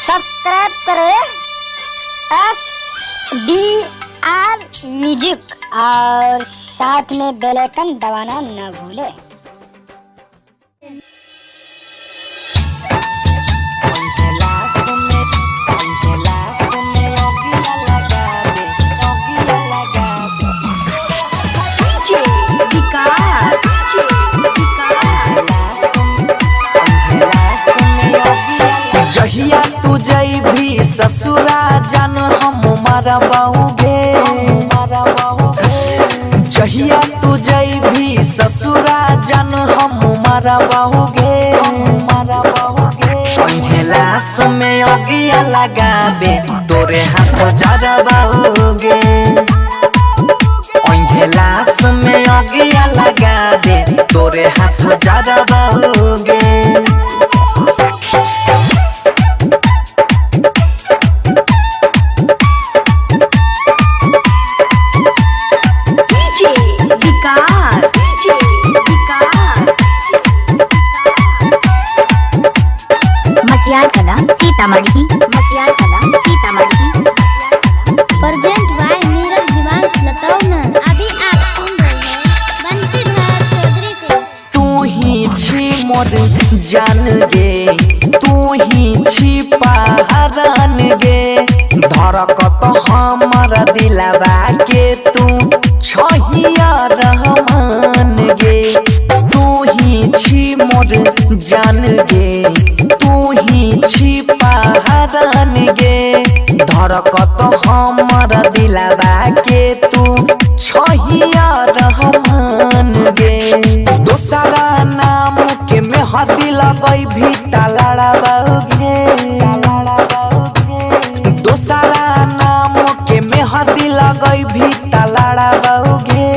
Subscribe करें SBR music और साथ में बेल आइकन दबाना न भूलें। जहिया तू जइभी ससुरा जान हम मारा बाहुगे। जहिया तू जइभी ससुरा जान हम मारा बाहुगे। पहला समय अगिया लगाबे तोरे हाथ जरा बाहुगे। पहला समय अगिया लगाबे तोरे हाथ जरा बाहुगे। सीतामढ़ी प्रेजेंट बाय नीरज दिवांश लताउना। अभी आप सुन रहे हैं बंसीधर चौधरी को। तू ही छी मोर जान गे, तू ही छी पहरान गे। धड़कत हमर दिलवा के तू छहिया रहमान गे। तू ही छी मोर जान गे, तू ही छी पहरान गे। धड़कत हमर दिलवा के तू छहिया रहमान गे। दोसरा नाम के मेहदी लगई भी तलाड़ा बाहुगे। दोसरा नाम के मेहदी लगई भी तलाड़ा बाहुगे।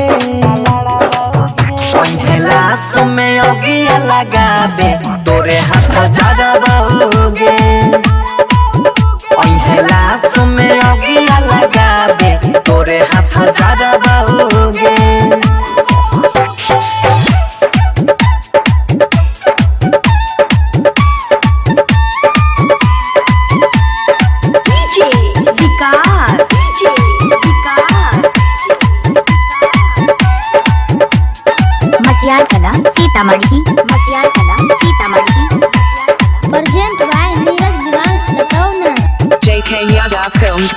पहला समय अगिया लगाबे तोरे हाथ जरा बाहुगे। पहला समय अगिया लगाबे तोरे हाथ जरा बाहुगे। सीतामढ़ी प्रेजेंट बाय नीरज दिवांश लताउना। JK Yadav Films.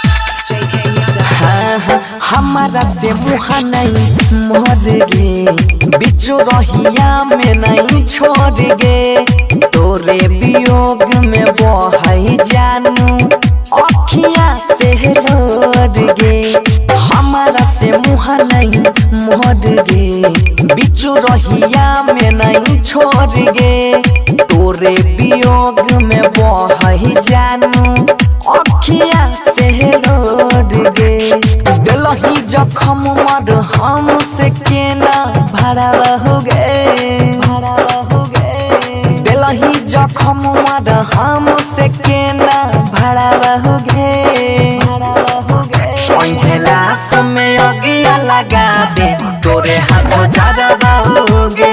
हमारा से मुँह नहीं मोर गे, बिचो रहिया में नहीं छोड़ गे। तोरे वियोग में बहई जानू अखियाँ से लोर गे। हमारा से मुँह नहीं मोर गे, बिचो रहिया में नहीं छोड़ गे। तोरे वियोग में बहई जानू अखियाँ से लोर गे। दिलही जखम मर हमसे केना भरा हो गए। दिलही जखम मर हमसे केना भरा हो गए। पहला समय अगिया लगाबे तोरे हाथ जरा बाहुगे।